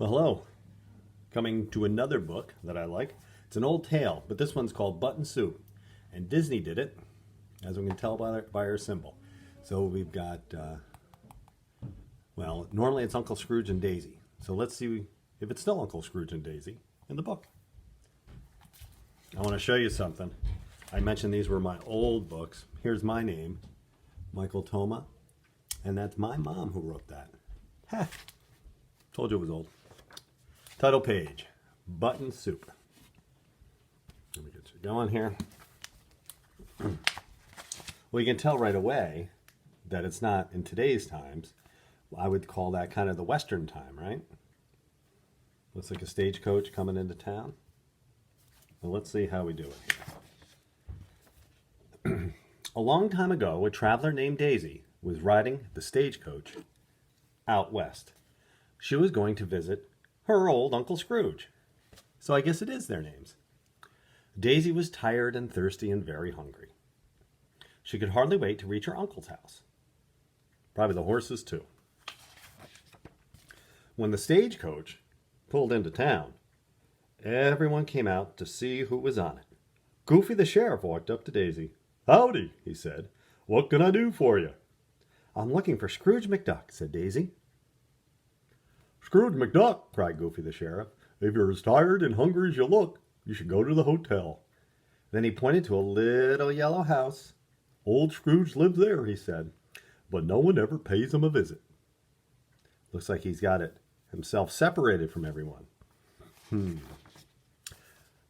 Well, hello. Coming to another book that I like. It's an old tale, but this one's called Button Soup. And Disney did it, as we can tell by our symbol. So we've got, well, normally it's Uncle Scrooge and Daisy. So let's see if it's still Uncle Scrooge and Daisy in the book. I want to show you something. I mentioned these were my old books. Here's my name, Michael Thoma. And that's my mom who wrote that. Ha! Told you it was old. Title page, Button Soup. Let me get you going here. Well, you can tell right away that it's not in today's times. I would call that kind of the Western time, right? Looks like a stagecoach coming into town. Well, let's see how we do it here. A long time ago, a traveler named Daisy was riding the stagecoach out west. She was going to visit her old Uncle Scrooge. So I guess it is their names. Daisy was tired and thirsty and very hungry. She could hardly wait to reach her uncle's house. Probably the horses too. When the stagecoach pulled into town, everyone came out to see who was on it. Goofy the sheriff walked up to Daisy. "Howdy," he said. "What can I do for you?" "I'm looking for Scrooge McDuck," said Daisy. "Scrooge McDuck," cried Goofy the sheriff. "If you're as tired and hungry as you look, you should go to the hotel." Then he pointed to a little yellow house. "Old Scrooge lives there," he said, "but no one ever pays him a visit." Looks like he's got it himself separated from everyone.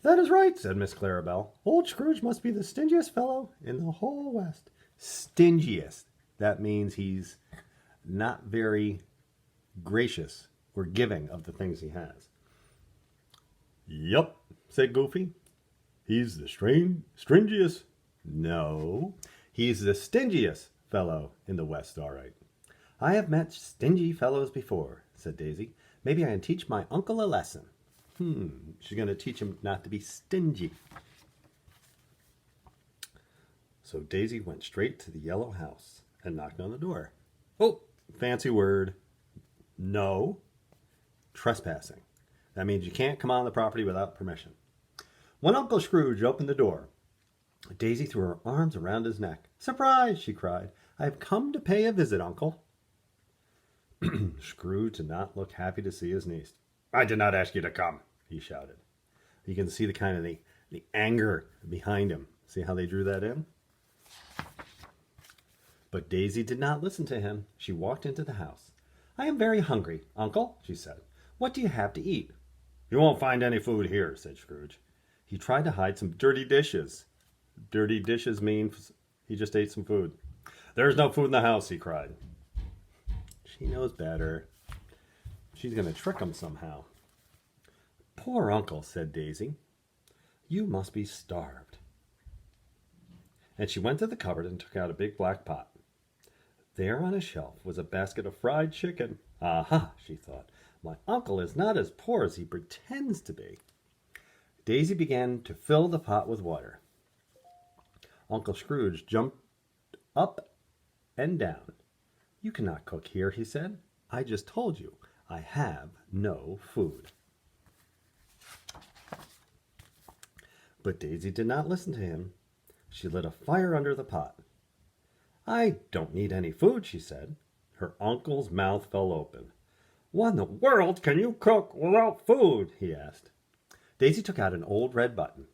"That is right," said Miss Clarabelle. "Old Scrooge must be the stingiest fellow in the whole West." Stingiest. That means he's not very gracious or giving of the things he has. "Yup," said Goofy. "He's the stringiest." "No, he's the stingiest fellow in the West, all right." "I have met stingy fellows before," said Daisy. "Maybe I can teach my uncle a lesson." She's going to teach him not to be stingy. So Daisy went straight to the yellow house and knocked on the door. Oh, fancy word. No. Trespassing. That means you can't come on the property without permission. When Uncle Scrooge opened the door, Daisy threw her arms around his neck. "Surprise!" she cried. "I have come to pay a visit, Uncle." Scrooge did not look happy to see his niece. "I did not ask you to come," he shouted. You can see the anger behind him. See how they drew that in? But Daisy did not listen to him. She walked into the house. "I am very hungry, Uncle," she said. "What do you have to eat?" "You won't find any food here," said Scrooge. He tried to hide some dirty dishes. Dirty dishes mean he just ate some food. "There's no food in the house," he cried. She knows better. She's going to trick him somehow. "Poor Uncle," said Daisy. "You must be starved." And she went to the cupboard and took out a big black pot. There on a shelf was a basket of fried chicken. "Aha," she thought. "My uncle is not as poor as he pretends to be." Daisy began to fill the pot with water. Uncle Scrooge jumped up and down. "You cannot cook here," he said. "I just told you I have no food." But Daisy did not listen to him. She lit a fire under the pot. "I don't need any food," she said. Her uncle's mouth fell open. "What in the world can you cook without food?" he asked. Daisy took out an old red button.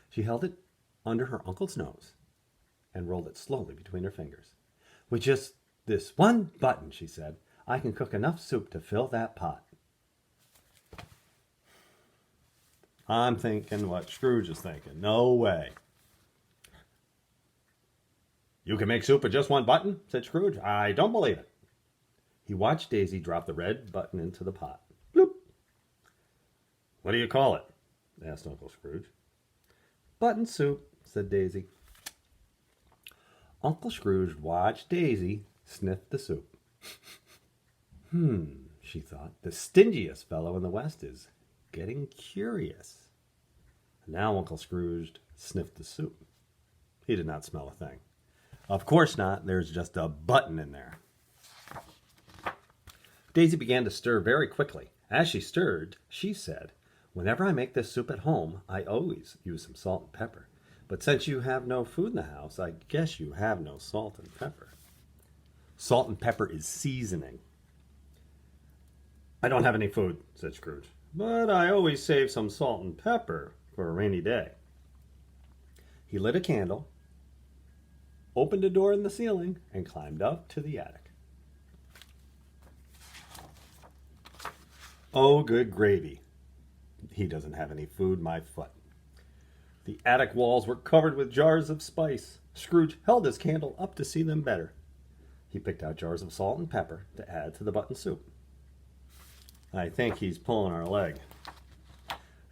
She held it under her uncle's nose and rolled it slowly between her fingers. "With just this one button," she said, "I can cook enough soup to fill that pot." I'm thinking what Scrooge is thinking. No way. "You can make soup with just one button?" said Scrooge. "I don't believe it." He watched Daisy drop the red button into the pot. Bloop. "What do you call it?" asked Uncle Scrooge. "Button soup," said Daisy. Uncle Scrooge watched Daisy sniff the soup. She thought, the stingiest fellow in the West is getting curious. Now Uncle Scrooge sniffed the soup. He did not smell a thing. Of course not. There's just a button in there. Daisy began to stir very quickly. As she stirred, she said, "Whenever I make this soup at home, I always use some salt and pepper. But since you have no food in the house, I guess you have no salt and pepper." Salt and pepper is seasoning. "I don't have any food," said Scrooge, "but I always save some salt and pepper for a rainy day." He lit a candle, opened a door in the ceiling, and climbed up to the attic. Oh, good gravy. He doesn't have any food, my foot. The attic walls were covered with jars of spice. Scrooge held his candle up to see them better. He picked out jars of salt and pepper to add to the button soup. "I think he's pulling our leg."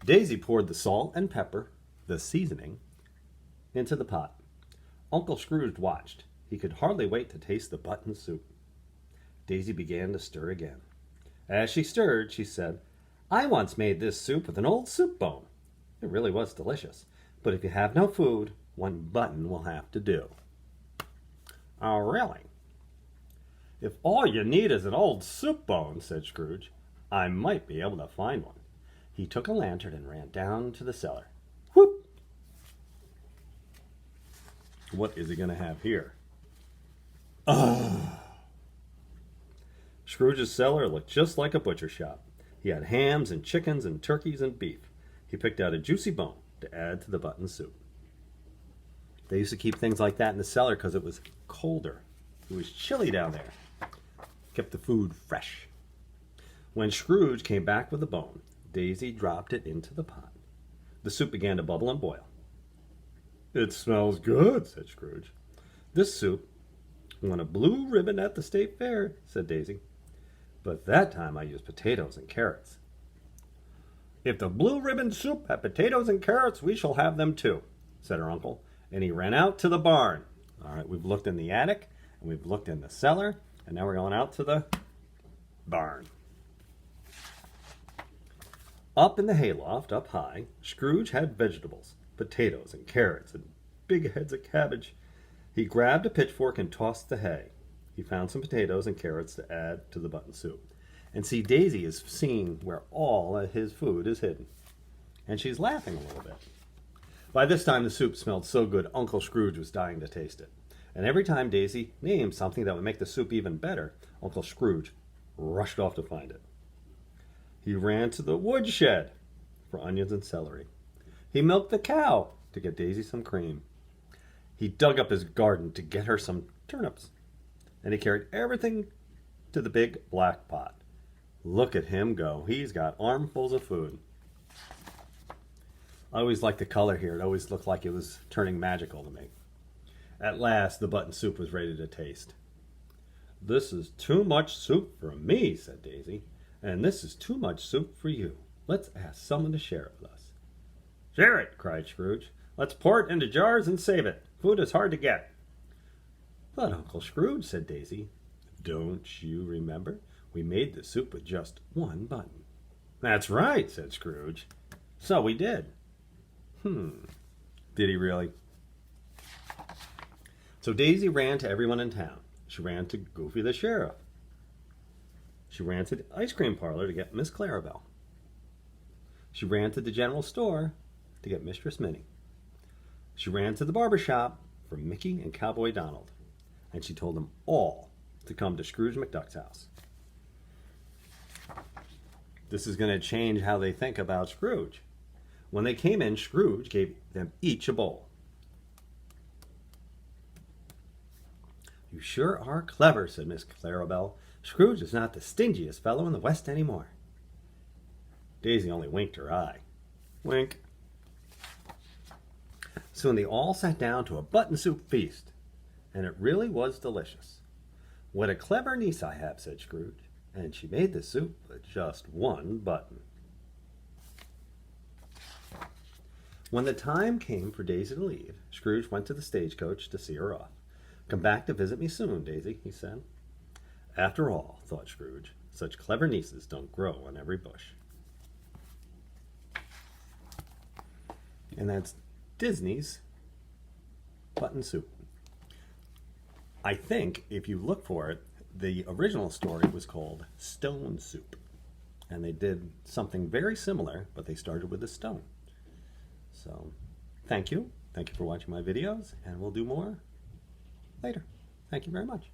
Daisy poured the salt and pepper, the seasoning, into the pot. Uncle Scrooge watched. He could hardly wait to taste the button soup. Daisy began to stir again. As she stirred, she said, "I once made this soup with an old soup bone. It really was delicious. But if you have no food, one button will have to do." "Oh, really?" "If all you need is an old soup bone," said Scrooge, "I might be able to find one." He took a lantern and ran down to the cellar. Whoop! What is he going to have here? Scrooge's cellar looked just like a butcher shop. He had hams and chickens and turkeys and beef. He picked out a juicy bone to add to the button soup. They used to keep things like that in the cellar because it was colder. It was chilly down there. Kept the food fresh. When Scrooge came back with the bone, Daisy dropped it into the pot. The soup began to bubble and boil. "It smells good," said Scrooge. "This soup won a blue ribbon at the state fair," said Daisy. "But that time I used potatoes and carrots." "If the blue ribbon soup had potatoes and carrots, we shall have them too," said her uncle, and he ran out to the barn. All right, we've looked in the attic, and we've looked in the cellar, and now we're going out to the barn. Up in the hayloft, up high, Scrooge had vegetables, potatoes and carrots, and big heads of cabbage. He grabbed a pitchfork and tossed the hay. He found some potatoes and carrots to add to the button soup. And see, Daisy is seeing where all of his food is hidden. And she's laughing a little bit. By this time, the soup smelled so good, Uncle Scrooge was dying to taste it. And every time Daisy named something that would make the soup even better, Uncle Scrooge rushed off to find it. He ran to the woodshed for onions and celery. He milked the cow to get Daisy some cream. He dug up his garden to get her some turnips. And he carried everything to the big black pot. Look at him go. He's got armfuls of food. I always liked the color here. It always looked like it was turning magical to me. At last, the button soup was ready to taste. "This is too much soup for me," said Daisy. "And this is too much soup for you. Let's ask someone to share it with us." "Share it," cried Scrooge. "Let's pour it into jars and save it. Food is hard to get." "But Uncle Scrooge," said Daisy, "don't you remember? We made the soup with just one button." "That's right," said Scrooge. "So we did." Did he really? So Daisy ran to everyone in town. She ran to Goofy the Sheriff. She ran to the ice cream parlor to get Miss Clarabelle. She ran to the general store to get Mistress Minnie. She ran to the barber shop for Mickey and Cowboy Donald. And she told them all to come to Scrooge McDuck's house. This is going to change how they think about Scrooge. When they came in, Scrooge gave them each a bowl. "You sure are clever," said Miss Clarabelle. "Scrooge is not the stingiest fellow in the West anymore." Daisy only winked her eye. Wink. Soon they all sat down to a button soup feast, and it really was delicious. "What a clever niece I have," said Scrooge, "and she made the soup with just one button." When the time came for Daisy to leave, Scrooge went to the stagecoach to see her off. "Come back to visit me soon, Daisy," he said. After all, thought Scrooge, such clever nieces don't grow on every bush. And that's Disney's Button Soup. I think if you look for it, the original story was called Stone Soup. And they did something very similar, but they started with a stone. So, thank you. Thank you for watching my videos, and we'll do more later. Thank you very much.